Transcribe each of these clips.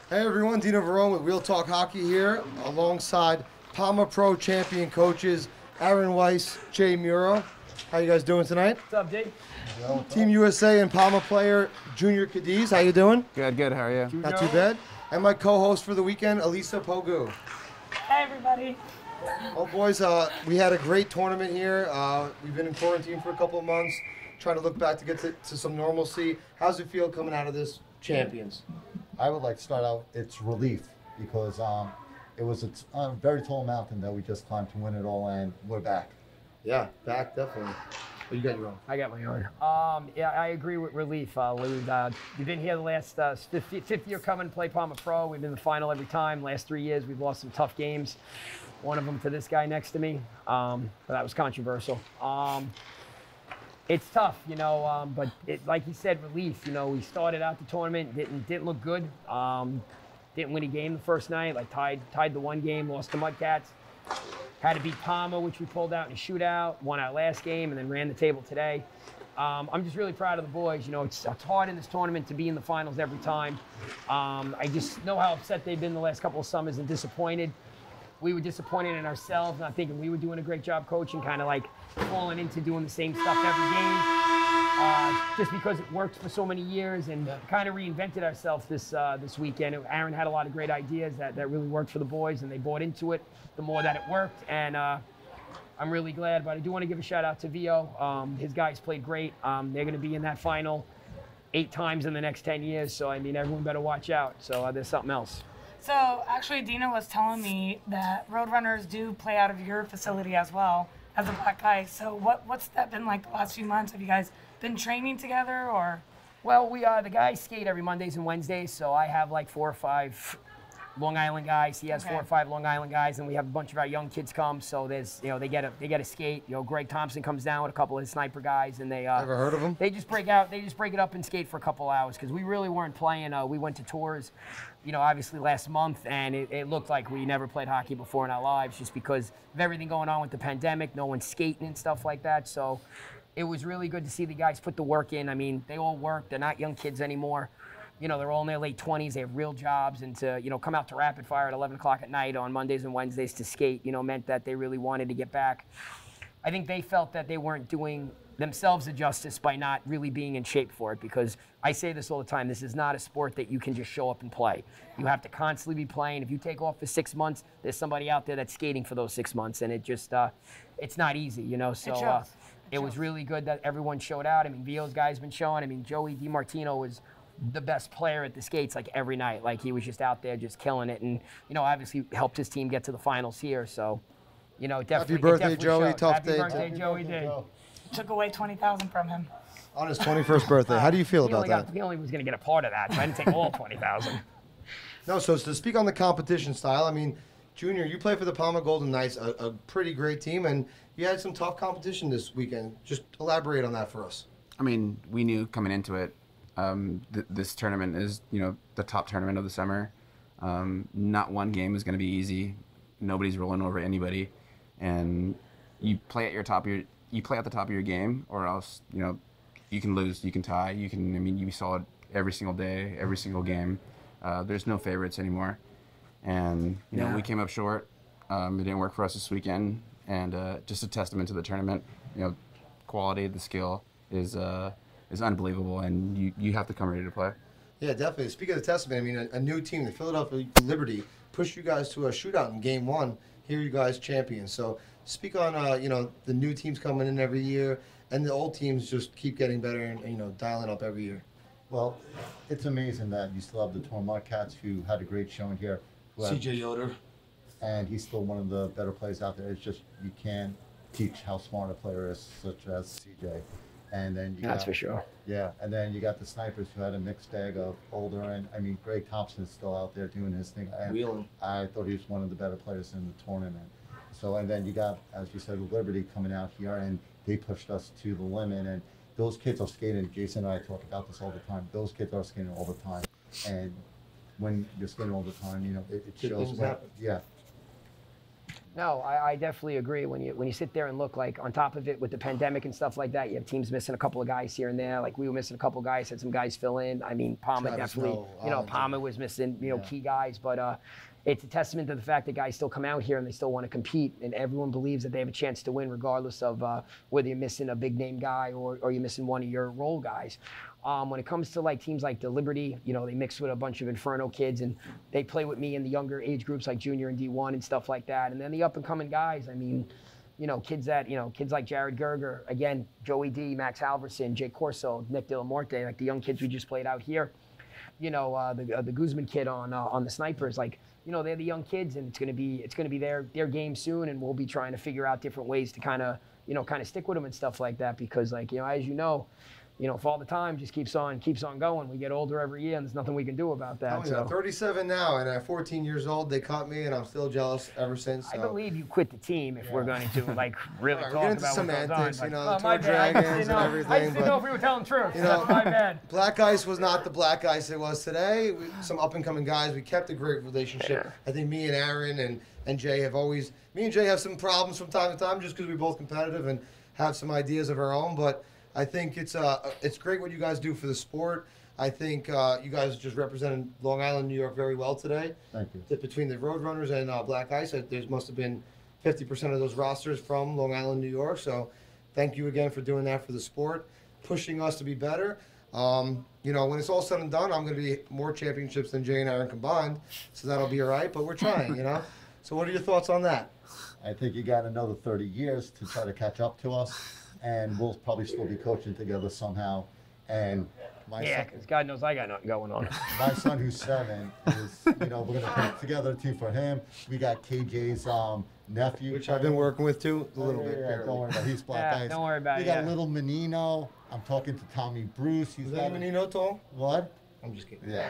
Hey everyone, Dino Verone with Real Talk Hockey here, alongside Pama Pro champion coaches Aaron Weiss, Jay Muro. How you guys doing tonight? What's up, D? Team USA and Pama player Junior Cadiz. How you doing? Good, how are you? Not too bad. And my co-host for the weekend, Elisa Pogu. Hey everybody. Well, boys, we had a great tournament here. We've been in quarantine for a couple of months, trying to look back to get to some normalcy. How's it feel coming out of this champions? I would like to start out, it's relief because it was a very tall mountain that we just climbed to win it all, and we're back. Yeah, back, definitely. But you got your own. I got my own. Yeah, I agree with relief. We've been here the last fifth year coming to play Pama Pro. We've been in the final every time. Last 3 years, we've lost some tough games. One of them to this guy next to me, but that was controversial. It's tough, but like you said, relief. We started out the tournament, didn't look good. Didn't win a game the first night, tied the one game, lost to Mudcats. Had to beat Pama, which we pulled out in a shootout, won our last game, and then ran the table today. I'm just really proud of the boys. It's hard in this tournament to be in the finals every time. I just know how upset they've been the last couple of summers and disappointed. We were disappointed in ourselves, not thinking we were doing a great job coaching, kind of like falling into doing the same stuff every game. Just because it worked for so many years, and kind of reinvented ourselves this weekend. Aaron had a lot of great ideas that really worked for the boys, and they bought into it the more that it worked. And I'm really glad, but I do want to give a shout out to Vio. His guys played great. They're going to be in that final 8 times in the next 10 years. So, I mean, everyone better watch out. So there's something else. So actually, Dina was telling me that Roadrunners do play out of your facility as well as a black guy. So what's that been like the last few months? Have you guys been training together, or? Well, the guys skate every Mondays and Wednesdays. So I have like 4 or 5 Long Island guys. He has 4 or 5 Long Island guys, and we have a bunch of our young kids come. So there's, they get a skate. Greg Thompson comes down with a couple of his sniper guys, and they Ever heard of them? They just break it up and skate for a couple hours because we really weren't playing. We went to tours, obviously last month, and it looked like we never played hockey before in our lives just because of everything going on with the pandemic. No one's skating and stuff like that. So it was really good to see the guys put the work in. I mean, they all work. They're not young kids anymore. They're all in their late 20s. They have real jobs, and to, come out to Rapid Fire at 11 o'clock at night on Mondays and Wednesdays to skate, meant that they really wanted to get back. I think they felt that they weren't doing themselves a justice by not really being in shape for it, because I say this all the time, this is not a sport that you can just show up and play. You have to constantly be playing. If you take off for 6 months, there's somebody out there that's skating for those 6 months, and it just, it's not easy, so it was really good that everyone showed out. I mean, Vio's guys been showing. I mean, Joey DiMartino was the best player at the skates like every night. Like, he was just out there just killing it, and obviously helped his team get to the finals here. So, definitely. Happy birthday, Joey! Showed. Tough day. Happy birthday, Joey! Did. Took away $20,000 from him On his 21st birthday. How do you feel about that? He only was going to get a part of that, so I didn't take all 20,000. No, so to speak on the competition style, I mean, Junior, you play for the Pama Golden Knights, a pretty great team, and you had some tough competition this weekend. Just elaborate on that for us. I mean, we knew coming into it, this tournament is, the top tournament of the summer. Not one game is going to be easy. Nobody's rolling over anybody, and you play at the top of your game, or else, you can lose, you can tie, you saw it every single day, every single game. There's no favorites anymore, and we came up short. It didn't work for us this weekend, and just a testament to the tournament. Quality, the skill is unbelievable, and you have to come ready to play. Yeah, definitely. Speaking of the testament, I mean, a new team, the Philadelphia Liberty, pushed you guys to a shootout in Game 1. Here you guys champions. So speak on, the new teams coming in every year, and the old teams just keep getting better and dialing up every year. Well, it's amazing that you still have the Tormont Cats, who had a great showing here. C.J. Yoder. And he's still one of the better players out there. It's just you can't teach how smart a player is, such as C.J. And then That's for sure. Yeah, and then you got the snipers who had a mixed bag of older, and I mean, Greg Thompson is still out there doing his thing. Wheeling. I thought he was one of the better players in the tournament. So, and then you got, as you said, Liberty coming out here, and they pushed us to the limit. And those kids are skating. Jason and I talk about this all the time. Those kids are skating all the time, and when you're skating all the time, it shows. Things happen. Yeah. No, I definitely agree. When you sit there and look, like, on top of it with the pandemic and stuff like that, you have teams missing a couple of guys here and there. Like, we were missing a couple of guys, had some guys fill in. I mean, Pama Travis definitely, Noel, Pama was missing, key guys. But it's a testament to the fact that guys still come out here and they still want to compete, and everyone believes that they have a chance to win regardless of whether you're missing a big name guy or you're missing one of your role guys. When it comes to like teams like the Liberty, they mix with a bunch of Inferno kids and they play with me in the younger age groups like junior and D1 and stuff like that. And then the up and coming guys, I mean, kids like Jared Gerger, again, Joey D, Max Halverson, Jake Corso, Nick Dillamorte, like the young kids we just played out here. The Guzman kid on the Snipers, like, they're the young kids, and it's gonna be their game soon, and we'll be trying to figure out different ways to kind of stick with them and stuff like that, because, like, as if all the time just keeps on going, we get older every year, and there's nothing we can do about that. Oh, yeah. 37 now, and at 14 years old, they caught me, and I'm still jealous ever since. So. I believe you quit the team if we're going to like really talk we're into about semantics, what goes on. the tour dragons and everything. I just didn't know if we were telling the truth. That's my bad. Black Ice was not the Black Ice it was today. Some up and coming guys. We kept a great relationship. Yeah. I think me and Aaron and Jay have some problems from time to time, just because we're both competitive and have some ideas of our own, but. I think it's great what you guys do for the sport. I think you guys just represented Long Island, New York very well today. Thank you. Between the Roadrunners and Black Ice, there must have been 50% of those rosters from Long Island, New York. So thank you again for doing that for the sport, pushing us to be better. When it's all said and done, I'm going to be more championships than Jay and Aaron combined, so that'll be all right, but we're trying, So what are your thoughts on that? I think you got another 30 years to try to catch up to us. And we'll probably still be coaching together somehow. And because God knows I got nothing going on. My son, who's 7, is, we're going to put together a team for him. We got KJ's nephew. Which I've been working with, too, a little bit. Yeah, don't worry about it. He's Black Ice. Don't worry about it. We got little Menino. I'm talking to Tommy Bruce. Is that Menino tall? What? I'm just kidding. Yeah.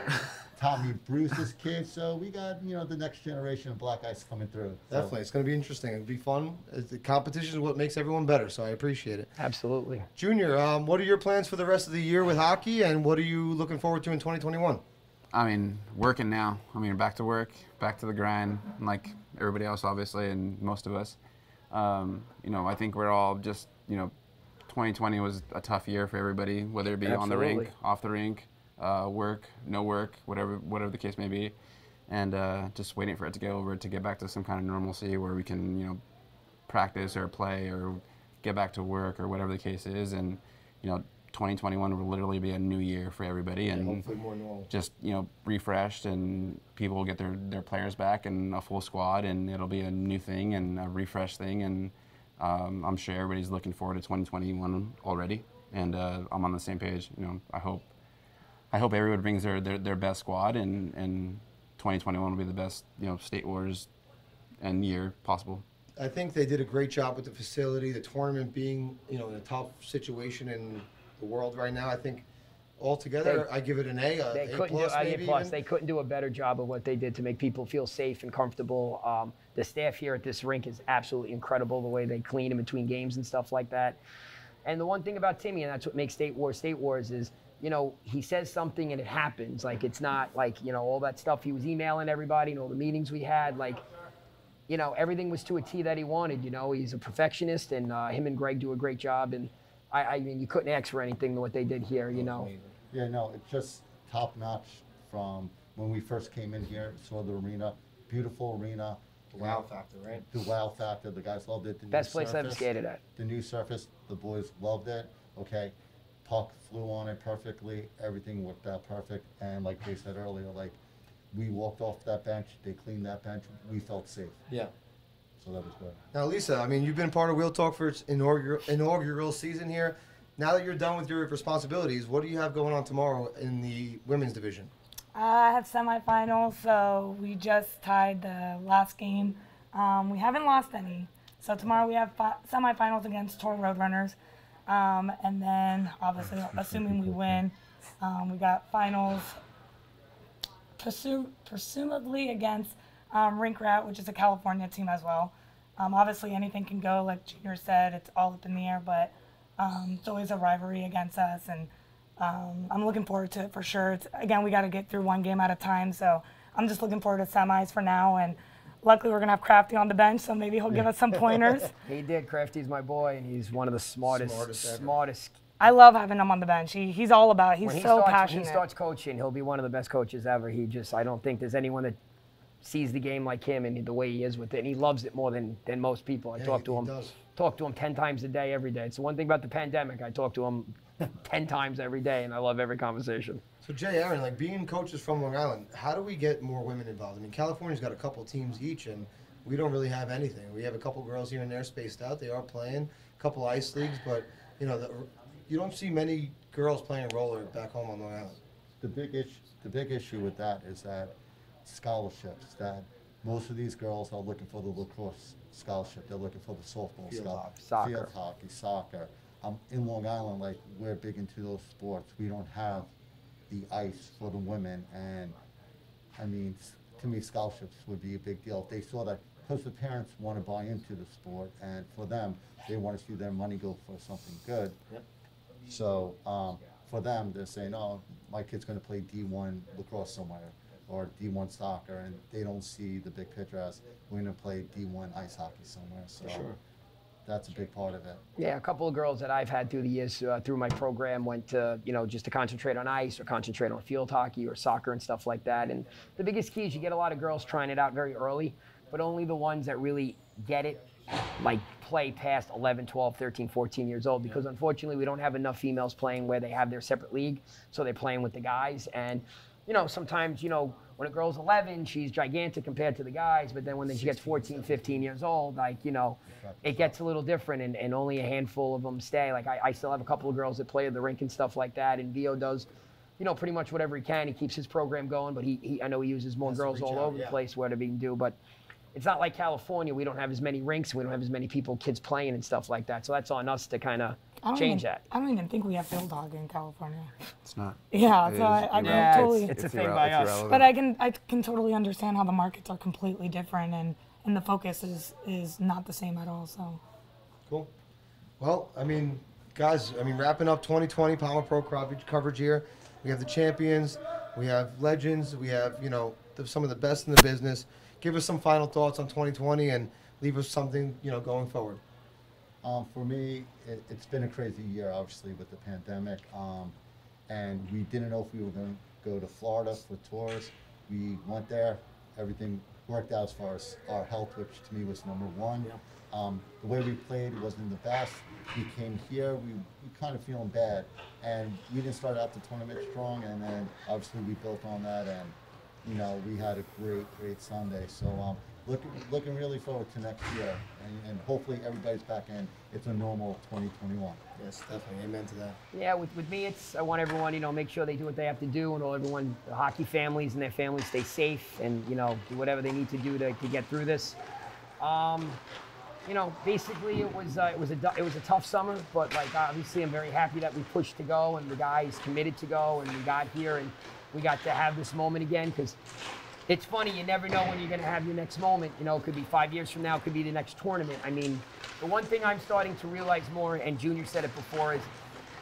Tommy Bruce's kid. So we got, the next generation of Black Ice coming through. So. Definitely. It's going to be interesting. It'll be fun. The competition is what makes everyone better, so I appreciate it. Absolutely. Junior, what are your plans for the rest of the year with hockey, and what are you looking forward to in 2021? I mean, working now. Back to work, back to the grind, like everybody else, obviously, and most of us. I think we're all just, 2020 was a tough year for everybody, whether it be on the rink, off the rink. Work, no work, whatever the case may be, and just waiting for it to get over, to get back to some kind of normalcy where we can, practice or play or get back to work or whatever the case is. And 2021 will literally be a new year for everybody, and hopefully more normal. Just refreshed, and people will get their players back and a full squad, and it'll be a new thing and a refresh thing. And I'm sure everybody's looking forward to 2021 already, and I'm on the same page. I hope everyone brings their best squad, and 2021 will be the best, State Wars and year possible. I think they did a great job with the facility, the tournament being, in a tough situation in the world right now. I think altogether, I give it an A, They couldn't do a better job of what they did to make people feel safe and comfortable. The staff here at this rink is absolutely incredible, the way they clean in between games and stuff like that. And the one thing about Timmy, and that's what makes State Wars is, he says something and it happens. Like, it's not like, all that stuff he was emailing everybody, the meetings we had, like, everything was to a T that he wanted. He's a perfectionist, and him and Greg do a great job. And I mean, you couldn't ask for anything than what they did here, Yeah, no, it's just top notch from when we first came in here, saw the arena, beautiful arena. The wow factor, right? The wow factor, the guys loved it. The best place I've ever skated at. The new surface, the boys loved it. Okay, puck flew on it perfectly. Everything worked out perfect. And like they said earlier, like we walked off that bench, they cleaned that bench, we felt safe. Yeah. So that was good. Now, Lisa, I mean, you've been part of Wheel Talk for its inaugural season here. Now that you're done with your responsibilities, what do you have going on tomorrow in the women's division? I have semifinals, so we just tied the last game. We haven't lost any. So tomorrow we have semifinals against Tor Roadrunners. And then, obviously, assuming we win, we got finals presumably against Rink Rat, which is a California team as well. Obviously, anything can go, like Junior said, it's all up in the air, but it's always a rivalry against us, and I'm looking forward to it for sure. Again, we got to get through one game at a time, so I'm just looking forward to semis for now, and Luckily, we're going to have Crafty on the bench, so maybe he'll give us some pointers. He did. Crafty's my boy, and he's one of the smartest. I love having him on the bench. He's all about it. He's When so passionate. When he starts coaching, he'll be one of the best coaches ever. I don't think there's anyone that sees the game like him and the way he is with it. And he loves it more than most people. I talk to him 10 times a day, every day. It's the one thing about the pandemic. I talk to him 10 times every day, and I love every conversation. So Jay, Aaron, like being coaches from Long Island, how do we get more women involved? I mean, California's got a couple teams each, and we don't really have anything. We have a couple girls here and there spaced out. They are playing a couple ice leagues, but you don't see many girls playing roller back home on Long Island. The big issue with that is that scholarships, that most of these girls are looking for the lacrosse scholarship. They're looking for the softball scholarship, field hockey, soccer. In Long Island, like, we're big into those sports. We don't have the ice for the women, and I mean, to me, scholarships would be a big deal. If they saw that, because the parents want to buy into the sport, and for them, they want to see their money go for something good. Yep. So for them, they're saying, oh, my kid's going to play D1 lacrosse somewhere, or D1 soccer, and they don't see the big picture as we're going to play D1 ice hockey somewhere. So that's a big part of it. Yeah, a couple of girls that I've had through the years through my program went to, just to concentrate on ice or concentrate on field hockey or soccer and stuff like that. And the biggest key is you get a lot of girls trying it out very early, but only the ones that really get it, like play past 11, 12, 13, 14 years old, because unfortunately we don't have enough females playing where they have their separate league, so they're playing with the guys. And sometimes, when a girl's 11, she's gigantic compared to the guys, but then when she gets 14, 15 years old, it gets a little different, and only a handful of them stay. Like, I still have a couple of girls that play at the rink and stuff like that, and Vio does, pretty much whatever he can. He keeps his program going, but I know he uses more girls all over the place, whatever he can do, but it's not like California. We don't have as many rinks, we don't have as many kids playing and stuff like that, so that's on us to kind of change that. I don't even think we have field hockey in California. It's not. Yeah, so I totally. It's a thing by us. But I can totally understand how the markets are completely different, and the focus is not the same at all. So. Cool. Well, guys, wrapping up 2020 Pama Pro coverage here. We have the champions, we have legends, we have some of the best in the business. Give us some final thoughts on 2020 and leave us something going forward. For me, it's been a crazy year, obviously, with the pandemic. And we didn't know if we were going to go to Florida for tours. We went there. Everything worked out as far as our health, which to me was number one. Yeah. The way we played wasn't the best. We came here, we kind of feeling bad. And we didn't start out the tournament strong, and then obviously we built on that, and we had a great Sunday. So looking really forward to next year, and hopefully everybody's back in. It's a normal 2021. Yes, definitely. Amen to that. Yeah, with me, I want everyone, make sure they do what they have to do, and everyone, the hockey families and their families, stay safe, and do whatever they need to do to get through this. Basically it was a tough summer, but obviously I'm very happy that we pushed to go, and the guys committed to go, and we got here, and we got to have this moment again, because it's funny, you never know when you're going to have your next moment. It could be 5 years from now, it could be the next tournament. The one thing I'm starting to realize more, and Junior said it before, is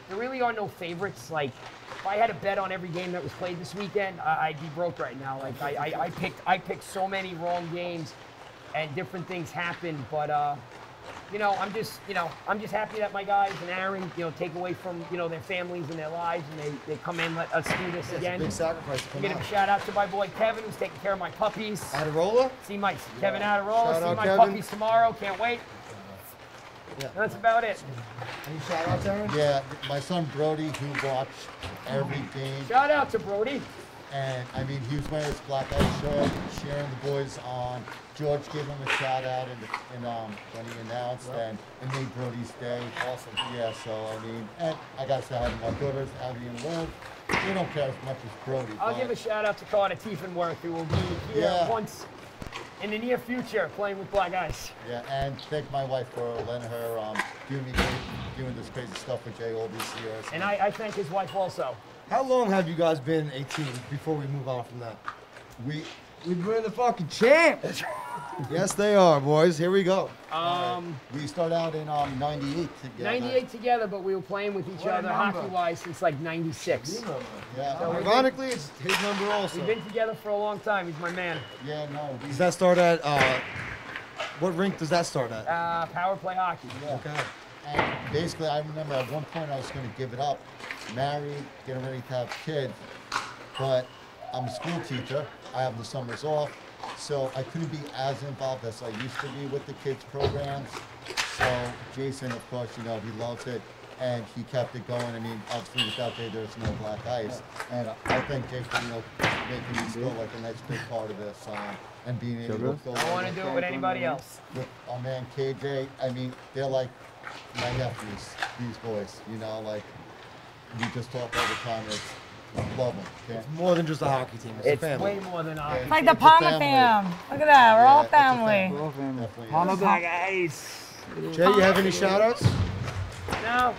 there really are no favorites. Like, if I had a bet on every game that was played this weekend, I'd be broke right now. Like, I picked so many wrong games, and different things happened, but I'm just happy that my guys and Aaron, take away from, their families and their lives, and they come in, let us do this again. It's a big sacrifice to come Give a shout out to my boy Kevin, who's taking care of my puppies. Adirola? See Kevin Adirola. Shout see out my Kevin. puppies tomorrow. Can't wait. Yeah. That's about it. Any shout outs, Aaron? Yeah, my son Brody, who watched every game. Shout out to Brody. And he was wearing his black ice shirt, cheering the boys on. George gave him a shout out when he announced, and it made Brody's day. Awesome. Yeah, so and I gotta say, my daughters, Abby and Liv, they don't care as much as Brody. I'll give a shout out to Carter Tiefenworth, who will be here once in the near future playing with Black Ice. Yeah, and thank my wife for letting her doing this crazy stuff with Jay all these years. And I thank his wife also. How long have you guys been a team before we move on from that? We're the fucking champs. Yes, they are, boys. Here we go. We start out in 98 together. 98 together, but we were playing with each other hockey-wise since like 96. Yeah. Ironically, it's his number also. We've been together for a long time. He's my man. Yeah, no. Does that start at, what rink does that start at? Power play hockey. Yeah. Okay. And basically, I remember at one point I was going to give it up, married, getting ready to have kids, but I'm a school teacher. I have the summers off, so I couldn't be as involved as I used to be with the kids' programs. So Jason, of course, you know, he loves it, and he kept it going. I mean, obviously without Jay, there's no black ice, and I think Jay, you know, making me still like the next big part of this, and being able to go. I want to do it with anybody else. With our man KJ, I mean, they're like my nephews, these boys, you know, like, we just talk all the time, it's, love them. Yeah. It's more than just a hockey team. It's a It's family. way more than hockey. It's like the Pama fam. Look at that. We're all it's a family. We're all family. Definitely Pama is. Black Ice. Jay, you have any shout-outs? No.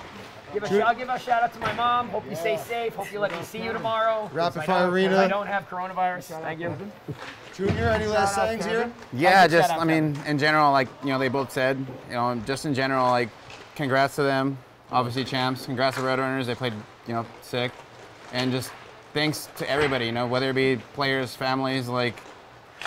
I'll give a shout out to my mom. Hope you stay safe. Hope you let me see you tomorrow. Rapid I Fire don't- Arena. I don't have coronavirus. Thank you. Junior, any last sayings here? Yeah, just shout out I mean, in general, like they both said, just in general, like congrats to them, obviously champs. Congrats to Roadrunners, they played sick, and just thanks to everybody, whether it be players, families, like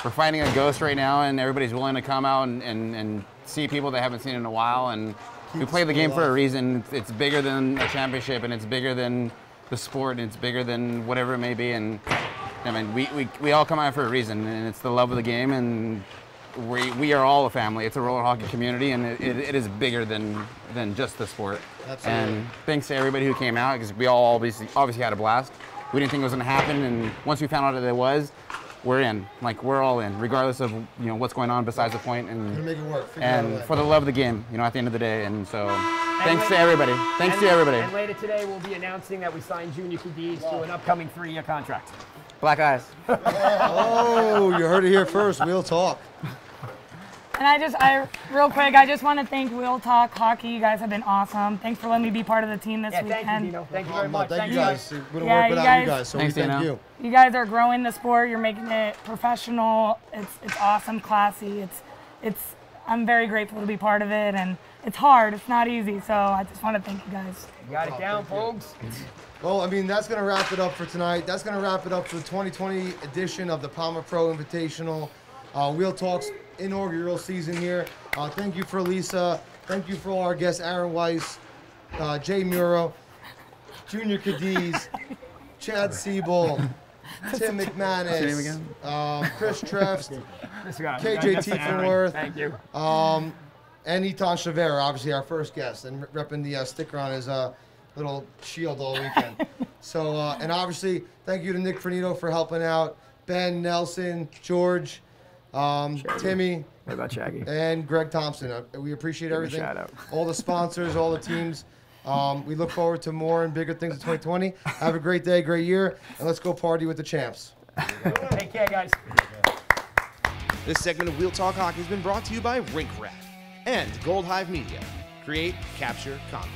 we're fighting a ghost right now, and everybody's willing to come out and see people they haven't seen in a while, and we play the game for a reason. It's bigger than a championship, and it's bigger than the sport, and it's bigger than whatever it may be, and I mean, we all come out for a reason, and it's the love of the game, and we are all a family. It's a roller hockey community, and it is bigger than just the sport. Absolutely. And thanks to everybody who came out, because we all obviously had a blast. We didn't think it was going to happen, and once we found out that it was, we're in. Like, we're all in, regardless of what's going on besides the point. Gonna And make it work. Figure out a and way. for the love of the game, at the end of the day. And so, thanks to everybody. Thanks to everybody. And later today, we'll be announcing that we signed Junior Cadiz to an upcoming 3-year contract. Black Eyes. Oh, you heard it here first. We'll talk. And real quick, I just want to thank Wheel Talk Hockey. You guys have been awesome. Thanks for letting me be part of the team this Yeah, weekend. thank you, Dino. Thank you very No, much. thank you guys. It wouldn't Yeah, work you without guys- you guys, so Thanks, we thank Dino. you. You guys are growing the sport. You're making it professional. It's awesome, classy. I'm very grateful to be part of it, and it's hard. It's not easy. So I just want to thank you guys. You got it down, folks. Well, I mean, that's going to wrap it up for tonight. That's going to wrap it up for the 2020 edition of the Pama Pro Invitational. Wheel Talk's inaugural season here. Thank you for Lisa. Thank you for all our guests, Aaron Weiss, Jay Muro, Junior Cadiz, Chad Siebel, Tim McManus, Chris Trefst, KJ Tiefenworth, Thank you. and Etan Chavera, obviously our first guest, and repping the sticker on his little shield all weekend. So, and obviously, thank you to Nick Fernito for helping out, Ben, Nelson, George, Timmy, What about Shaggy? and Greg Thompson. We appreciate everything. shout out. All the sponsors, all the teams. We look forward to more and bigger things in 2020. Have a great day, great year, and let's go party with the champs. Take care, guys. This segment of Wheel Talk Hockey has been brought to you by Rink Rat and Gold Hive Media. Create, capture, conquer.